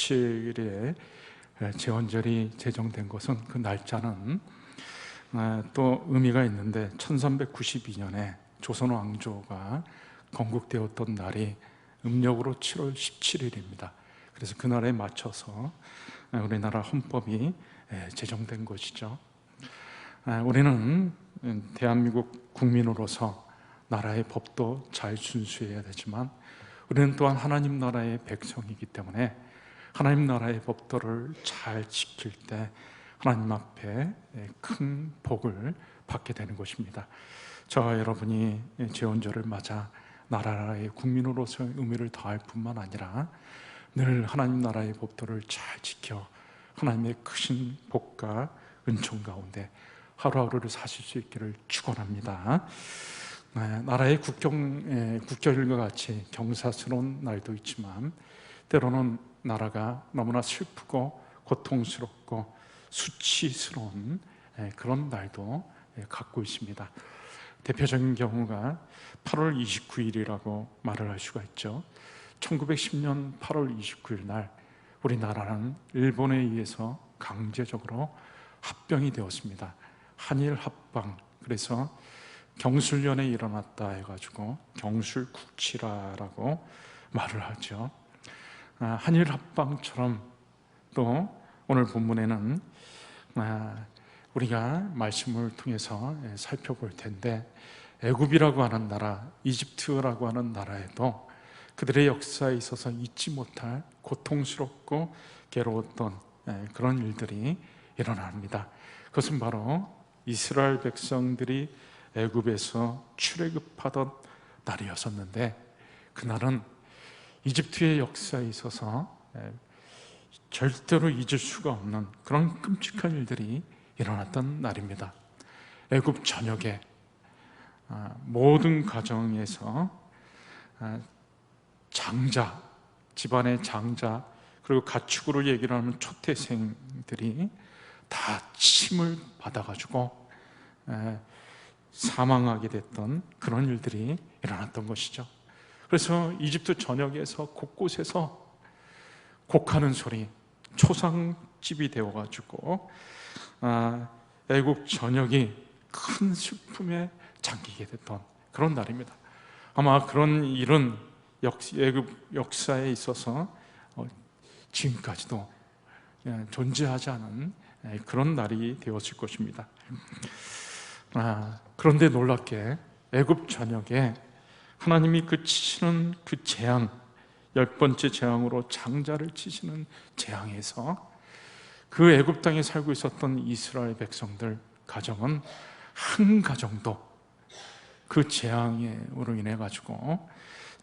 17일에 제헌절이 제정된 것은 그 날짜는 또 의미가 있는데 1392년에 조선 왕조가 건국되었던 날이 음력으로 7월 17일입니다. 그래서 그날에 맞춰서 우리나라 헌법이 제정된 것이죠. 우리는 대한민국 국민으로서 나라의 법도 잘 준수해야 되지만 우리는 또한 하나님 나라의 백성이기 때문에 하나님 나라의 법도를 잘 지킬 때 하나님 앞에 큰 복을 받게 되는 것입니다. 저와 여러분이 제헌절을 맞아 나라의 국민으로서의 의미를 더할 뿐만 아니라 늘 하나님 나라의 법도를 잘 지켜 하나님의 크신 복과 은총 가운데 하루하루를 사실 수 있기를 축원합니다. 나라의 국경일과 같이 경사스러운 날도 있지만 때로는 나라가 너무나 슬프고 고통스럽고 수치스러운 그런 날도 갖고 있습니다. 대표적인 경우가 8월 29일이라고 말을 할 수가 있죠. 1910년 8월 29일 날 우리나라는 일본에 의해서 강제적으로 합병이 되었습니다. 한일 합방, 그래서 경술련에 일어났다 해가지고 경술국치라라고 말을 하죠. 한일 합방처럼 또 오늘 본문에는 우리가 말씀을 통해서 살펴볼 텐데 애굽이라고 하는 나라, 이집트라고 하는 나라에도 그들의 역사에 있어서 잊지 못할 고통스럽고 괴로웠던 그런 일들이 일어납니다. 그것은 바로 이스라엘 백성들이 애굽에서 출애굽하던 날이었었는데 그날은 이집트의 역사에 있어서 절대로 잊을 수가 없는 그런 끔찍한 일들이 일어났던 날입니다. 애굽 전역에 모든 가정에서 장자, 집안의 장자, 그리고 가축으로 얘기를 하는 초태생들이 다 침을 받아가지고 사망하게 됐던 그런 일들이 일어났던 것이죠. 그래서 이집트 전역에서 곳곳에서 곡하는 소리, 초상집이 되어가지고 애국 전역이 큰 슬픔에 잠기게 됐던 그런 날입니다. 아마 그런 일은 애국 역사에 있어서 지금까지도 존재하지 않은 그런 날이 되었을 것입니다. 그런데 놀랍게 애굽 전역에 하나님이 치시는 그 재앙, 10번째 재앙으로 장자를 치시는 재앙에서 그 애굽 땅에 살고 있었던 이스라엘 백성들 가정은 한 가정도 그 재앙으로 인해 가지고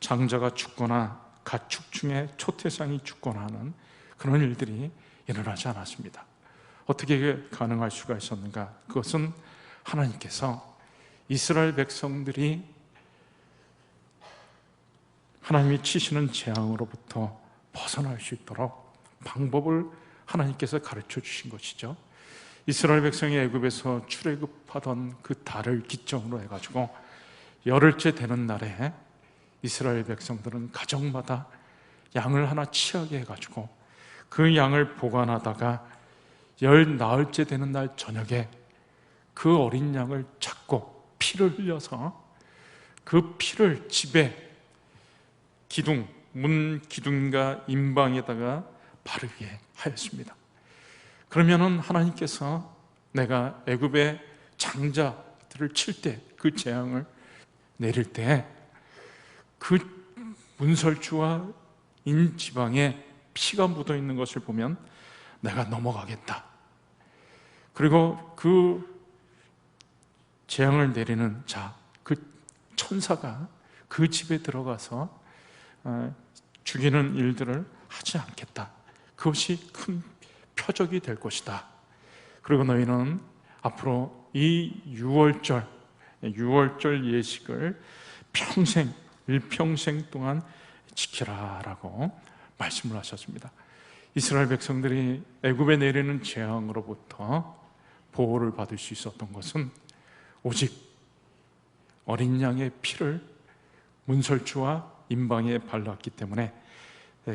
장자가 죽거나 가축 중에 초태상이 죽거나 하는 그런 일들이 일어나지 않았습니다. 어떻게 가능할 수가 있었는가? 그것은 하나님께서 이스라엘 백성들이 하나님이 치시는 재앙으로부터 벗어날 수 있도록 방법을 하나님께서 가르쳐 주신 것이죠. 이스라엘 백성이 애굽에서 출애굽하던 그 달을 기점으로 해가지고 열흘째 되는 날에 이스라엘 백성들은 가정마다 양을 하나 취하게 해가지고 그 양을 보관하다가 열 나흘째 되는 날 저녁에 그 어린 양을 잡고 피를 흘려서 그 피를 집에 기둥, 문 기둥과 임방에다가 바르게 하였습니다. 그러면은 하나님께서 내가 애굽의 장자들을 칠 때 그 재앙을 내릴 때 그 문설주와 인지방에 피가 묻어 있는 것을 보면 내가 넘어가겠다. 그리고 그 재앙을 내리는 자, 그 천사가 그 집에 들어가서 죽이는 일들을 하지 않겠다. 그것이 큰 표적이 될 것이다. 그리고 너희는 앞으로 이 유월절 예식을 일평생 동안 지키라라고 말씀을 하셨습니다. 이스라엘 백성들이 애굽에 내리는 재앙으로부터 보호를 받을 수 있었던 것은 오직 어린 양의 피를 문설주와 임방에 발랐기 때문에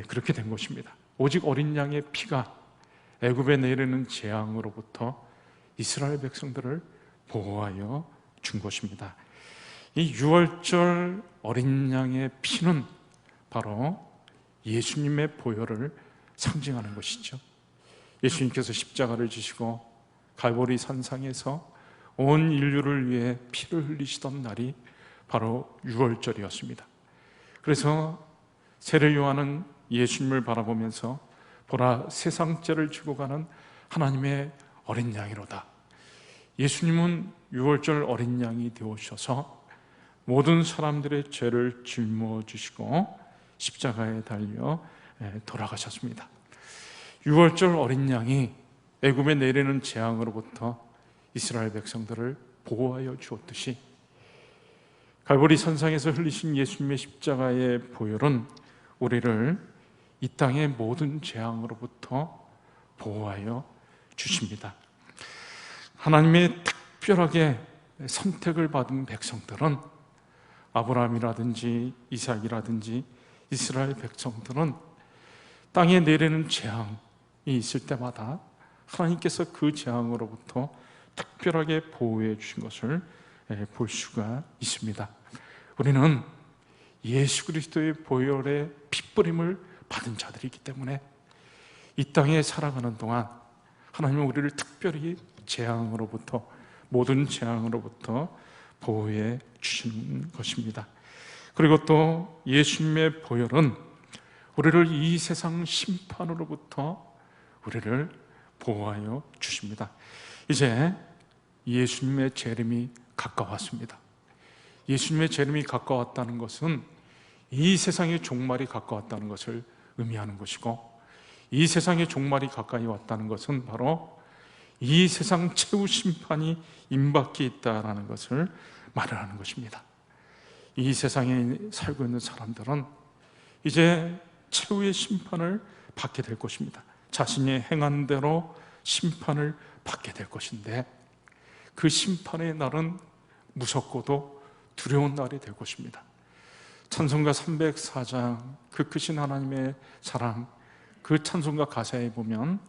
그렇게 된 것입니다. 오직 어린 양의 피가 애굽에 내리는 재앙으로부터 이스라엘 백성들을 보호하여 준 것입니다. 이 유월절 어린 양의 피는 바로 예수님의 보혈을 상징하는 것이죠. 예수님께서 십자가를 지시고 갈보리 산상에서 온 인류를 위해 피를 흘리시던 날이 바로 유월절이었습니다. 그래서 세례 요한은 예수님을 바라보면서 보라, 세상 죄를 지고 가는 하나님의 어린 양이로다. 예수님은 유월절 어린 양이 되어주셔서 모든 사람들의 죄를 짊어 주시고 십자가에 달려 돌아가셨습니다. 유월절 어린 양이 애굽에 내리는 재앙으로부터 이스라엘 백성들을 보호하여 주었듯이 갈보리 선상에서 흘리신 예수님의 십자가의 보혈은 우리를 이 땅의 모든 재앙으로부터 보호하여 주십니다. 하나님의 특별하게 선택을 받은 백성들은, 아브라함이라든지 이삭이라든지 이스라엘 백성들은 땅에 내리는 재앙이 있을 때마다 하나님께서 그 재앙으로부터 특별하게 보호해 주신 것을 볼 수가 있습니다. 우리는 예수 그리스도의 보혈의 핏부림을 받은 자들이기 때문에 이 땅에 살아가는 동안 하나님은 우리를 특별히 재앙으로부터, 모든 재앙으로부터 보호해 주시는 것입니다. 그리고 또 예수님의 보혈은 우리를 이 세상 심판으로부터 우리를 보호하여 주십니다. 이제 예수님의 재림이 가까웠습니다. 예수님의 재림이 가까웠다는 것은 이 세상의 종말이 가까웠다는 것을 의미하는 것이고, 이 세상의 종말이 가까이 왔다는 것은 바로 이 세상 최후 심판이 임박해 있다는 것을 말하는 것입니다. 이 세상에 살고 있는 사람들은 이제 최후의 심판을 받게 될 것입니다. 자신이 행한 대로 심판을 받게 될 것인데, 그 심판의 날은 무섭고도 두려운 날이 될 것입니다. 찬송가 304장, 그 크신 하나님의 사랑, 그 찬송가 가사에 보면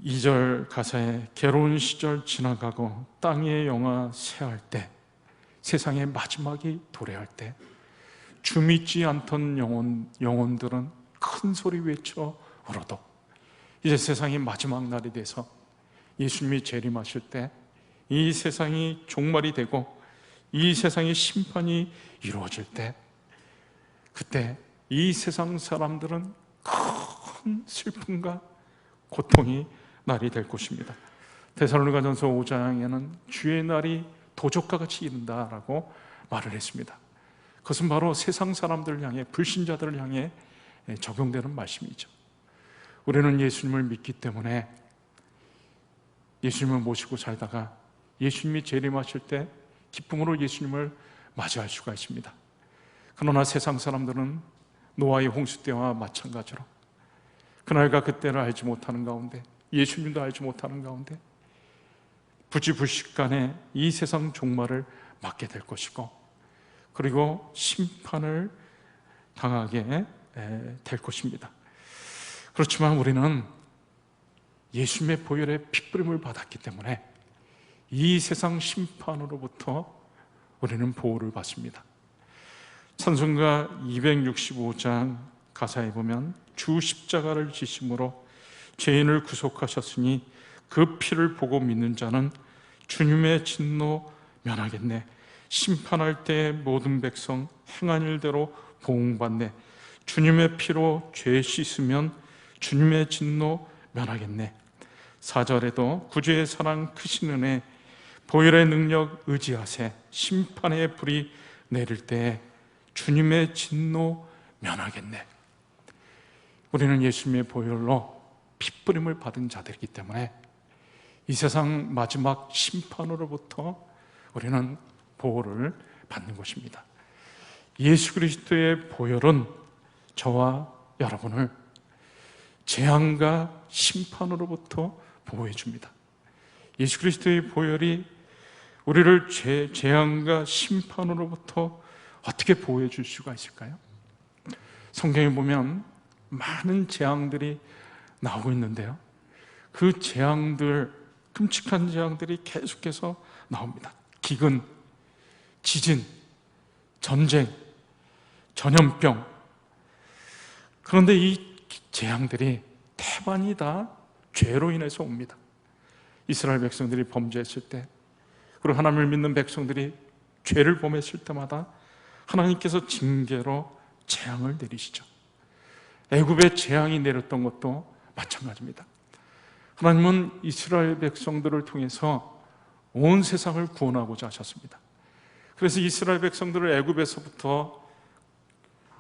2절 가사에 괴로운 시절 지나가고 땅의 영화 새할 때, 세상의 마지막이 도래할 때 주 믿지 않던 영혼들은 큰 소리 외쳐 울어도 이제 세상이 마지막 날이 돼서 예수님이 재림하실 때 이 세상이 종말이 되고 이 세상의 심판이 이루어질 때, 그때 이 세상 사람들은 큰 슬픔과 고통이 날이 될 것입니다. 데살로니가전서 5장에는 주의 날이 도적과 같이 이른다라고 말을 했습니다. 그것은 바로 세상 사람들을 향해, 불신자들을 향해 적용되는 말씀이죠. 우리는 예수님을 믿기 때문에 예수님을 모시고 살다가 예수님이 재림하실 때 기쁨으로 예수님을 맞이할 수가 있습니다. 그러나 세상 사람들은 노아의 홍수 때와 마찬가지로 그날과 그때를 알지 못하는 가운데, 예수님도 알지 못하는 가운데 부지불식간에 이 세상 종말을 맞게 될 것이고, 그리고 심판을 당하게 될 것입니다. 그렇지만 우리는 예수님의 보혈의 핏부림을 받았기 때문에 이 세상 심판으로부터 우리는 보호를 받습니다. 찬송가 265장 가사에 보면 주 십자가를 지심으로 죄인을 구속하셨으니 그 피를 보고 믿는 자는 주님의 진노 면하겠네. 심판할 때 모든 백성 행한 일대로 보응받네. 주님의 피로 죄 씻으면 주님의 진노 면하겠네. 4절에도 구주의 사랑 크신 은혜 보혈의 능력 의지하세. 심판의 불이 내릴 때 주님의 진노 면하겠네. 우리는 예수님의 보혈로 핏부림을 받은 자들이기 때문에 이 세상 마지막 심판으로부터 우리는 보호를 받는 것입니다. 예수 그리스도의 보혈은 저와 여러분을 재앙과 심판으로부터 보호해 줍니다. 예수 그리스도의 보혈이 우리를 재앙과 심판으로부터 어떻게 보호해 줄 수가 있을까요? 성경에 보면 많은 재앙들이 나오고 있는데요, 그 재앙들, 끔찍한 재앙들이 계속해서 나옵니다. 기근, 지진, 전쟁, 전염병. 그런데 이 재앙들이 대반이 다 죄로 인해서 옵니다. 이스라엘 백성들이 범죄했을 때, 그리고 하나님을 믿는 백성들이 죄를 범했을 때마다 하나님께서 징계로 재앙을 내리시죠. 애굽에 재앙이 내렸던 것도 마찬가지입니다. 하나님은 이스라엘 백성들을 통해서 온 세상을 구원하고자 하셨습니다. 그래서 이스라엘 백성들을 애굽에서부터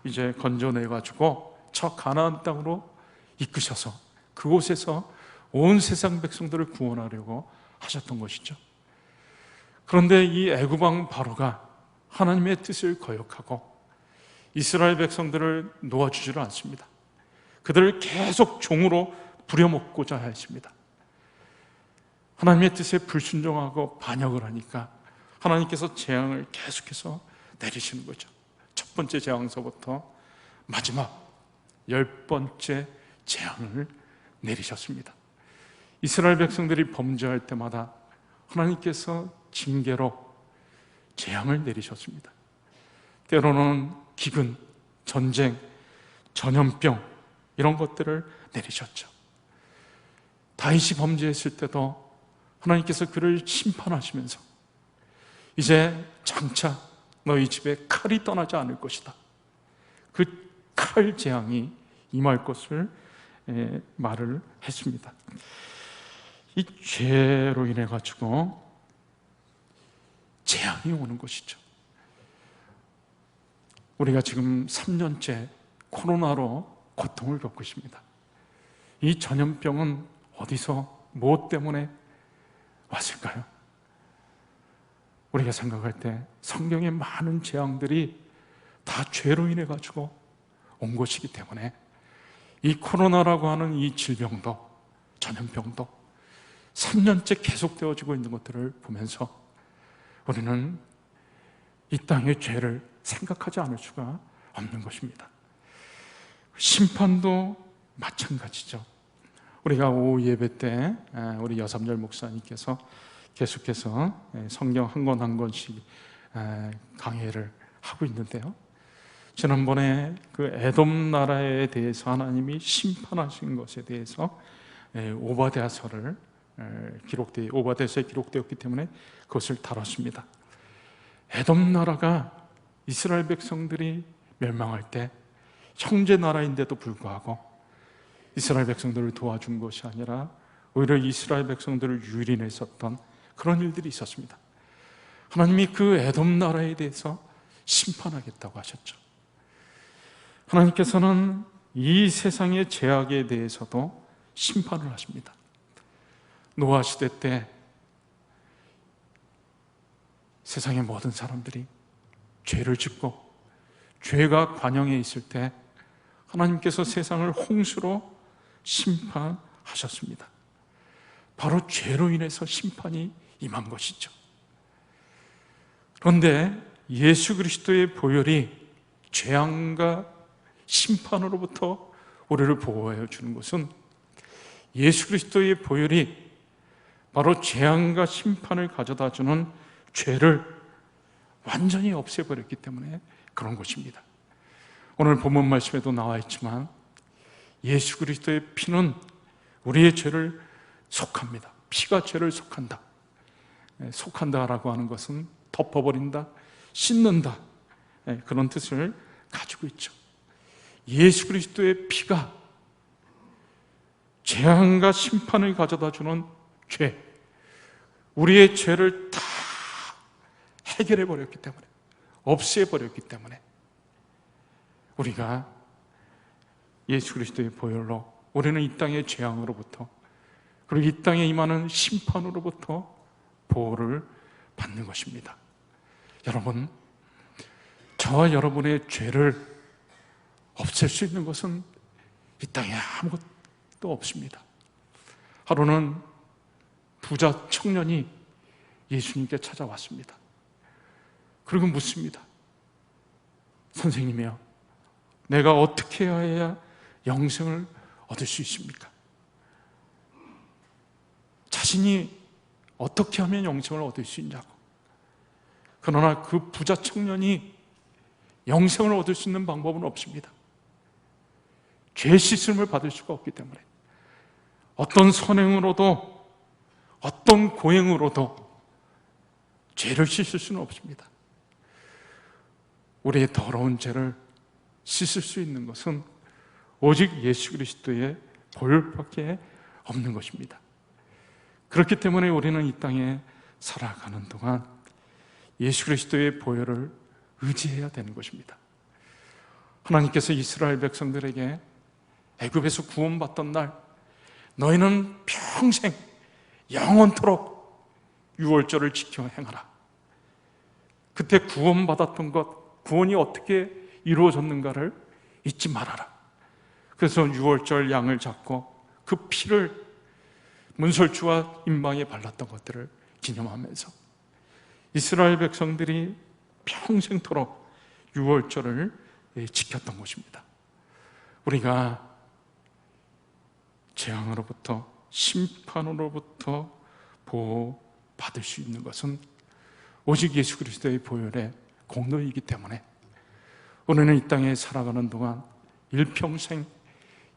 이제 건져내가지고 저 가나안 땅으로 이끄셔서 그곳에서 온 세상 백성들을 구원하려고 하셨던 것이죠. 그런데 이 애굽 왕 바로가 하나님의 뜻을 거역하고 이스라엘 백성들을 놓아주지를 않습니다. 그들을 계속 종으로 부려먹고자 했습니다. 하나님의 뜻에 불순종하고 반역을 하니까 하나님께서 재앙을 계속해서 내리시는 거죠. 첫 번째 재앙서부터 마지막 10번째 재앙을 내리셨습니다. 이스라엘 백성들이 범죄할 때마다 하나님께서 징계로 재앙을 내리셨습니다. 때로는 기근, 전쟁, 전염병 이런 것들을 내리셨죠. 다윗이 범죄했을 때도 하나님께서 그를 심판하시면서 이제 장차 너희 집에 칼이 떠나지 않을 것이다, 그 칼 재앙이 임할 것을 말을 했습니다. 이 죄로 인해 가지고 재앙이 오는 것이죠. 우리가 지금 3년째 코로나로 고통을 겪고 있습니다. 이 전염병은 어디서 무엇 때문에 왔을까요? 우리가 생각할 때 성경의 많은 재앙들이 다 죄로 인해 가지고 온 것이기 때문에 이 코로나라고 하는 이 질병도, 전염병도 3년째 계속되어지고 있는 것들을 보면서 우리는 이 땅의 죄를 생각하지 않을 수가 없는 것입니다. 심판도 마찬가지죠. 우리가 오후 예배 때 우리 여삼열 목사님께서 계속해서 성경 한 권 한 권씩 강해를 하고 있는데요, 지난번에 그 에돔 나라에 대해서 하나님이 심판하신 것에 대해서 오바댜서를 오바댜서에 기록되었기 때문에 그것을 다뤘습니다. 에돔 나라가 이스라엘 백성들이 멸망할 때 형제 나라인데도 불구하고 이스라엘 백성들을 도와준 것이 아니라 오히려 이스라엘 백성들을 유린했었던 그런 일들이 있었습니다. 하나님이 그 에돔 나라에 대해서 심판하겠다고 하셨죠. 하나님께서는 이 세상의 죄악에 대해서도 심판을 하십니다. 노아 시대 때 세상의 모든 사람들이 죄를 짓고 죄가 관영해 있을 때 하나님께서 세상을 홍수로 심판하셨습니다. 바로 죄로 인해서 심판이 임한 것이죠. 그런데 예수 그리스도의 보혈이 재앙과 심판으로부터 우리를 보호해 주는 것은 예수 그리스도의 보혈이 바로 재앙과 심판을 가져다 주는 죄를 완전히 없애버렸기 때문에 그런 것입니다. 오늘 본문 말씀에도 나와 있지만 예수 그리스도의 피는 우리의 죄를 속합니다. 피가 죄를 속한다. 속한다라고 하는 것은 덮어버린다, 씻는다, 그런 뜻을 가지고 있죠. 예수 그리스도의 피가 재앙과 심판을 가져다 주는 죄, 우리의 죄를 다 해결해 버렸기 때문에, 없애 버렸기 때문에 우리가 예수 그리스도의 보혈로 우리는 이 땅의 재앙으로부터, 그리고 이 땅에 임하는 심판으로부터 보호를 받는 것입니다. 여러분, 저와 여러분의 죄를 없앨 수 있는 것은 이 땅에 아무것도 없습니다. 하루는 부자 청년이 예수님께 찾아왔습니다. 그리고 묻습니다. 선생님이요, 내가 어떻게 해야 영생을 얻을 수 있습니까? 자신이 어떻게 하면 영생을 얻을 수 있냐고. 그러나 그 부자 청년이 영생을 얻을 수 있는 방법은 없습니다. 죄 씻음을 받을 수가 없기 때문에 어떤 선행으로도 어떤 고행으로도 죄를 씻을 수는 없습니다. 우리의 더러운 죄를 씻을 수 있는 것은 오직 예수 그리스도의 보혈밖에 없는 것입니다. 그렇기 때문에 우리는 이 땅에 살아가는 동안 예수 그리스도의 보혈을 의지해야 되는 것입니다. 하나님께서 이스라엘 백성들에게 애굽에서 구원받던 날 너희는 평생 영원토록 유월절을 지켜 행하라. 그때 구원받았던 것, 구원이 어떻게 이루어졌는가를 잊지 말아라. 그래서 유월절 양을 잡고 그 피를 문설주와 임방에 발랐던 것들을 기념하면서 이스라엘 백성들이 평생토록 유월절을 지켰던 것입니다. 우리가 재앙으로부터, 심판으로부터 보호받을 수 있는 것은 오직 예수 그리스도의 보혈의 공로이기 때문에 우리는 이 땅에 살아가는 동안 일평생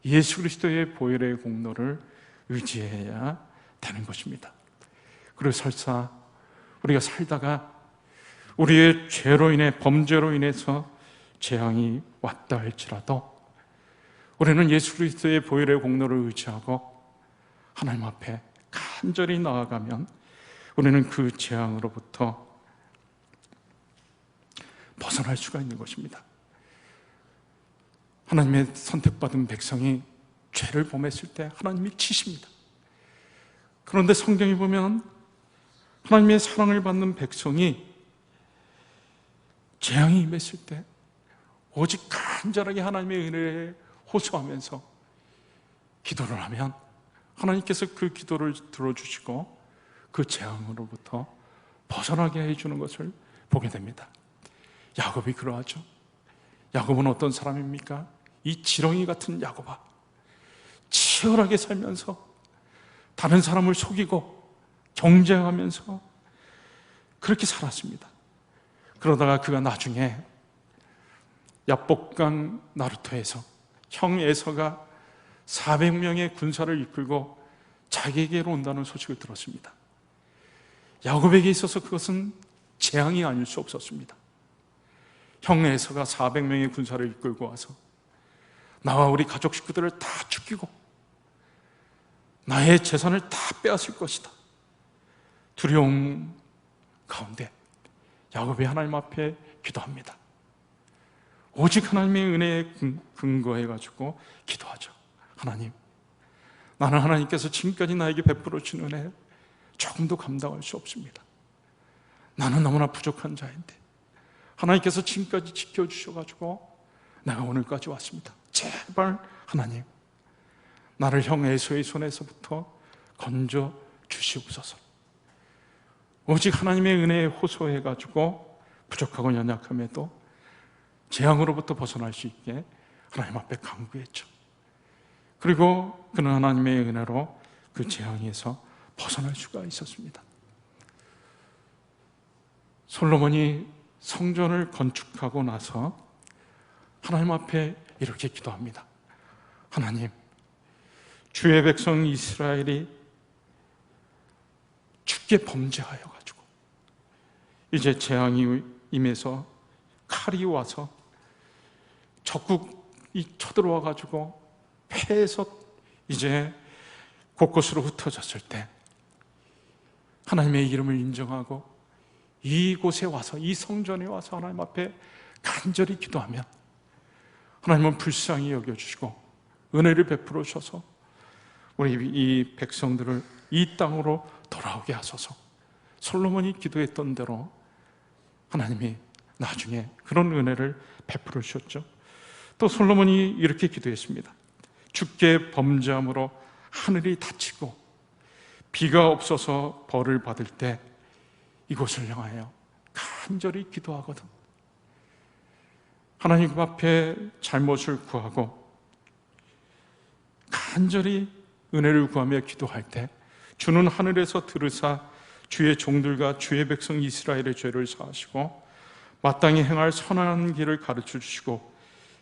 예수 그리스도의 보혈의 공로를 의지해야 되는 것입니다. 그리고 설사 우리가 살다가 우리의 죄로 인해, 범죄로 인해서 재앙이 왔다 할지라도 우리는 예수 그리스도의 보혈의 공로를 의지하고 하나님 앞에 간절히 나아가면 우리는 그 재앙으로부터 벗어날 수가 있는 것입니다. 하나님의 선택받은 백성이 죄를 범했을 때 하나님이 치십니다. 그런데 성경에 보면 하나님의 사랑을 받는 백성이 재앙이 임했을 때 오직 간절하게 하나님의 은혜에 호소하면서 기도를 하면 하나님께서 그 기도를 들어주시고 그 재앙으로부터 벗어나게 해주는 것을 보게 됩니다. 야곱이 그러하죠. 야곱은 어떤 사람입니까? 이 지렁이 같은 야곱아, 치열하게 살면서 다른 사람을 속이고 경쟁하면서 그렇게 살았습니다. 그러다가 그가 나중에 야복강 나루토에서 형 에서가 400명의 군사를 이끌고 자기에게로 온다는 소식을 들었습니다. 야곱에게 있어서 그것은 재앙이 아닐 수 없었습니다. 형 에서가 400명의 군사를 이끌고 와서 나와 우리 가족 식구들을 다 죽이고 나의 재산을 다 빼앗을 것이다. 두려움 가운데 야곱이 하나님 앞에 기도합니다. 오직 하나님의 은혜에 근거해가지고 기도하죠. 하나님, 나는 하나님께서 지금까지 나에게 베풀어 준 은혜 조금도 감당할 수 없습니다. 나는 너무나 부족한 자인데 하나님께서 지금까지 지켜주셔가지고 내가 오늘까지 왔습니다. 제발 하나님, 나를 형 에서의 손에서부터 건져 주시옵소서. 오직 하나님의 은혜에 호소해가지고 부족하고 연약함에도 재앙으로부터 벗어날 수 있게 하나님 앞에 간구했죠. 그리고 그는 하나님의 은혜로 그 재앙에서 벗어날 수가 있었습니다. 솔로몬이 성전을 건축하고 나서 하나님 앞에 이렇게 기도합니다. 하나님, 주의 백성 이스라엘이 주께 범죄하여 가지고 이제 재앙이 임해서 칼이 와서 적국이 쳐들어와 가지고 폐에서 이제 곳곳으로 흩어졌을 때 하나님의 이름을 인정하고 이곳에 와서, 이 성전에 와서 하나님 앞에 간절히 기도하면 하나님은 불쌍히 여겨주시고 은혜를 베풀어 주셔서 우리 이 백성들을 이 땅으로 돌아오게 하소서. 솔로몬이 기도했던 대로 하나님이 나중에 그런 은혜를 베풀어 주셨죠. 또 솔로몬이 이렇게 기도했습니다. 주께 범죄함으로 하늘이 닫히고 비가 없어서 벌을 받을 때 이곳을 향하여 간절히 기도하거든. 하나님 앞에 잘못을 구하고 간절히 은혜를 구하며 기도할 때 주는 하늘에서 들으사 주의 종들과 주의 백성 이스라엘의 죄를 사하시고 마땅히 행할 선한 길을 가르쳐 주시고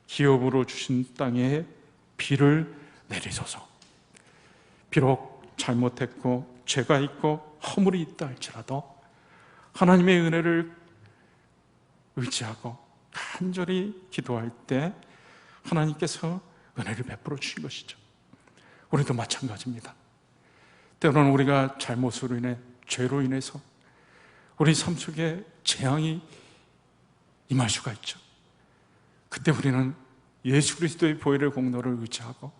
기업으로 주신 땅에 비를 내리소서. 비록 잘못했고 죄가 있고 허물이 있다 할지라도 하나님의 은혜를 의지하고 간절히 기도할 때 하나님께서 은혜를 베풀어 주신 것이죠. 우리도 마찬가지입니다. 때로는 우리가 잘못으로 인해, 죄로 인해서 우리 삶 속에 재앙이 임할 수가 있죠. 그때 우리는 예수 그리스도의 보혈의 공로를 의지하고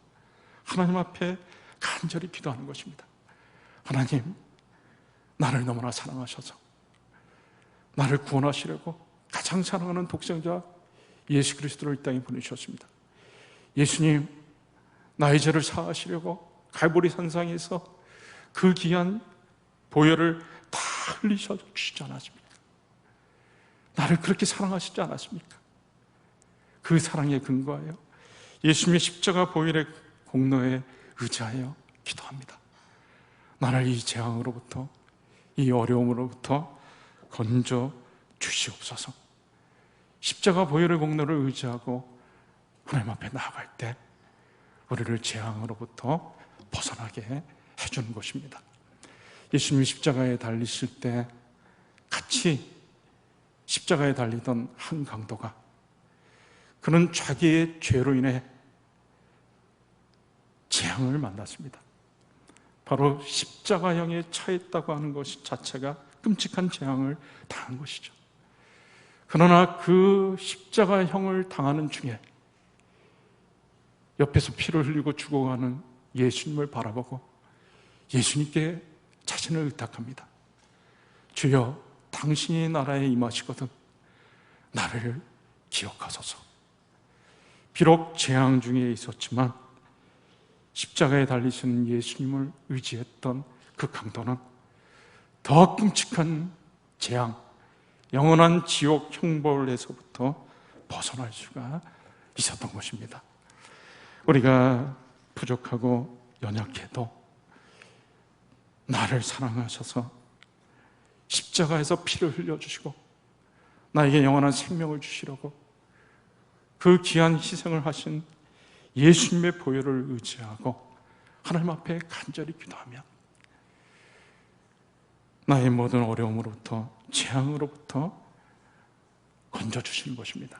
하나님 앞에 간절히 기도하는 것입니다. 하나님, 나를 너무나 사랑하셔서 나를 구원하시려고 가장 사랑하는 독생자 예수 그리스도를 이 땅에 보내주셨습니다. 예수님, 나의 죄를 사하시려고 갈보리 산상에서 그 귀한 보혈을 다 흘리셔 주시지 않았습니까? 나를 그렇게 사랑하시지 않았습니까? 그 사랑에 근거하여 예수님의 십자가 보혈의 공로에 의지하여 기도합니다. 나를 이 재앙으로부터, 이 어려움으로부터 건져 주시옵소서. 십자가 보혈의 공로를 의지하고 하나님 앞에 나아갈 때 우리를 재앙으로부터 벗어나게 해주는 것입니다. 예수님이 십자가에 달리실 때 같이 십자가에 달리던 한 강도가, 그는 자기의 죄로 인해 재앙을 만났습니다. 바로 십자가형에 처했다고 하는 것 자체가 끔찍한 재앙을 당한 것이죠. 그러나 그 십자가형을 당하는 중에 옆에서 피를 흘리고 죽어가는 예수님을 바라보고 예수님께 자신을 의탁합니다. 주여, 당신이 나라에 임하시거든 나를 기억하소서. 비록 재앙 중에 있었지만 십자가에 달리시는 예수님을 의지했던 그 강도는 더 끔찍한 재앙, 영원한 지옥 형벌에서부터 벗어날 수가 있었던 것입니다. 우리가 부족하고 연약해도 나를 사랑하셔서 십자가에서 피를 흘려주시고 나에게 영원한 생명을 주시려고 그 귀한 희생을 하신 예수님의 보혈을 의지하고 하나님 앞에 간절히 기도하며 나의 모든 어려움으로부터, 재앙으로부터 건져주시는 것입니다.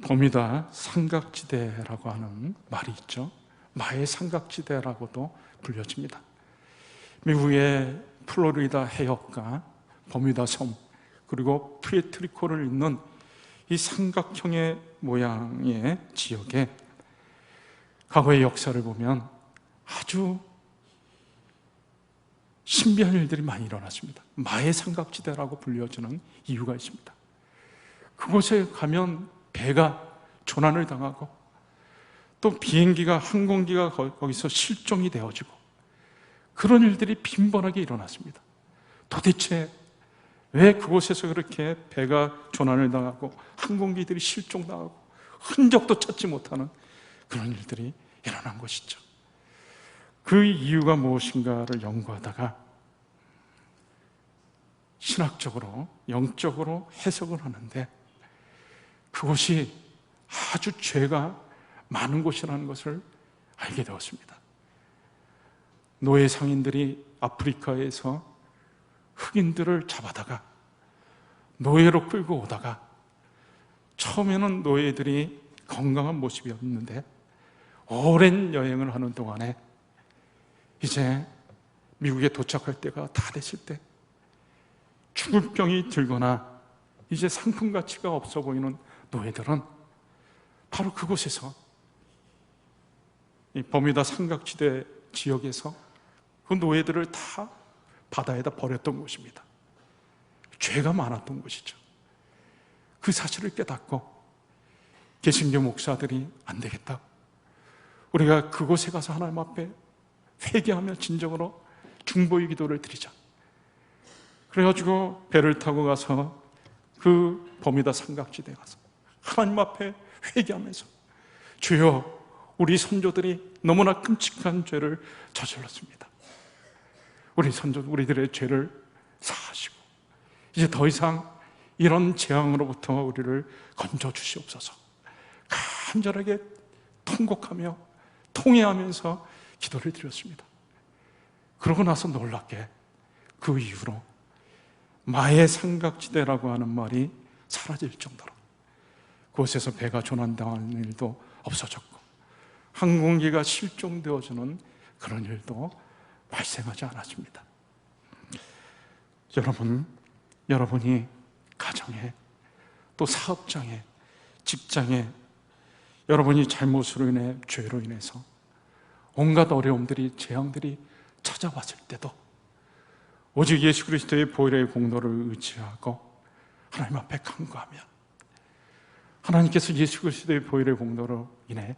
버뮤다 삼각지대라고 하는 말이 있죠. 마의 삼각지대라고도 불려집니다. 미국의 플로리다 해협과 버뮤다 섬, 그리고 푸에르토리코를 잇는 이 삼각형의 모양의 지역에 과거의 역사를 보면 아주 신비한 일들이 많이 일어났습니다. 마의 삼각지대라고 불려지는 이유가 있습니다. 그곳에 가면 배가 조난을 당하고 또 비행기가, 항공기가 거기서 실종이 되어지고 그런 일들이 빈번하게 일어났습니다. 도대체 왜 그곳에서 그렇게 배가 조난을 당하고 항공기들이 실종당하고 흔적도 찾지 못하는 그런 일들이 일어난 것이죠. 그 이유가 무엇인가를 연구하다가 신학적으로, 영적으로 해석을 하는데 그곳이 아주 죄가 많은 곳이라는 것을 알게 되었습니다. 노예 상인들이 아프리카에서 흑인들을 잡아다가 노예로 끌고 오다가 처음에는 노예들이 건강한 모습이었는데 오랜 여행을 하는 동안에 이제 미국에 도착할 때가 다 됐을 때 죽을 병이 들거나 이제 상품 가치가 없어 보이는 노예들은 바로 그곳에서 이 버뮤다 삼각지대 지역에서 그 노예들을 다 바다에다 버렸던 것입니다. 죄가 많았던 것이죠. 그 사실을 깨닫고 개신교 목사들이 안 되겠다, 우리가 그곳에 가서 하나님 앞에 회개하며 진정으로 중보의 기도를 드리자. 그래가지고 배를 타고 가서 그 버뮤다 삼각지대에 가서 하나님 앞에 회개하면서 주여, 우리 선조들이 너무나 끔찍한 죄를 저질렀습니다. 우리 선조, 우리들의 죄를 사하시고 이제 더 이상 이런 재앙으로부터 우리를 건져 주시옵소서. 간절하게 통곡하며 통회하면서 기도를 드렸습니다. 그러고 나서 놀랍게 그 이후로 마의 삼각지대라고 하는 말이 사라질 정도로 그곳에서 배가 조난당하는 일도 없어졌고 항공기가 실종되어지는 그런 일도 발생하지 않았습니다. 여러분이 가정에 또 사업장에 직장에 여러분이 잘못으로 인해 죄로 인해서 온갖 어려움들이 재앙들이 찾아왔을 때도 오직 예수 그리스도의 보혈의 공로를 의지하고 하나님 앞에 간구하면 하나님께서 예수 그리스도의 보혈의 공로로 인해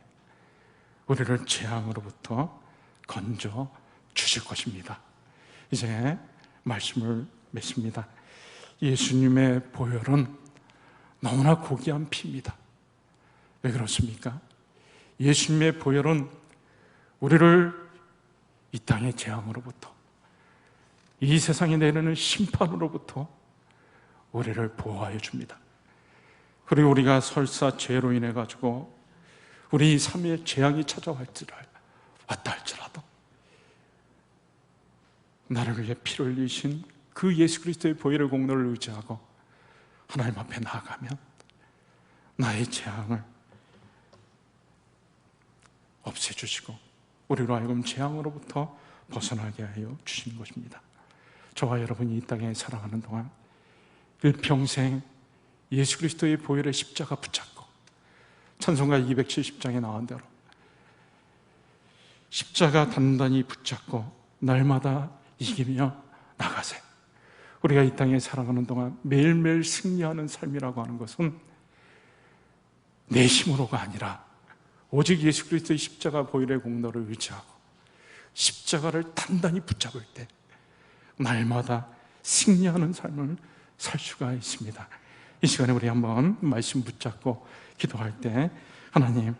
우리를 재앙으로부터 건져 주실 것입니다. 이제 말씀을 맺습니다. 예수님의 보혈은 너무나 고귀한 피입니다. 왜 그렇습니까? 예수님의 보혈은 우리를 이 땅의 재앙으로부터 이 세상에 내리는 심판으로부터 우리를 보호하여 줍니다. 그리고 우리가 설사 죄로 인해 가지고 우리 삶에 재앙이 왔다 할지라도 나를 위해 피를 흘리신 그 예수 그리스도의 보혈의 공로를 의지하고 하나님 앞에 나아가면 나의 재앙을 없애주시고 우리로 하여금 재앙으로부터 벗어나게 하여 주시는 것입니다. 저와 여러분이 이 땅에 살아가는 동안 일평생 예수 그리스도의 보혈의 십자가 붙잡고 찬송가 270장에 나온 대로 십자가 단단히 붙잡고 날마다 이기며 나가세. 우리가 이 땅에 살아가는 동안 매일매일 승리하는 삶이라고 하는 것은 내 힘으로가 아니라 오직 예수 그리스도의 십자가 보혈의 공로를 의지하고 십자가를 단단히 붙잡을 때 날마다 승리하는 삶을 살 수가 있습니다. 이 시간에 우리 한번 말씀 붙잡고 기도할 때 하나님,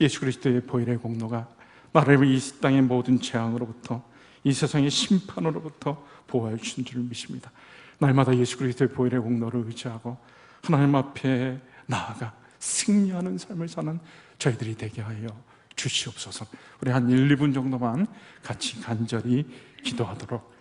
예수 그리스도의 보혈의 공로가 나를 이 땅의 모든 재앙으로부터 이 세상의 심판으로부터 보호해 주신 줄 믿습니다. 날마다 예수 그리스도의 보혈의 공로를 의지하고 하나님 앞에 나아가 승리하는 삶을 사는 저희들이 되게 하여 주시옵소서. 우리 한 1, 2분 정도만 같이 간절히 기도하도록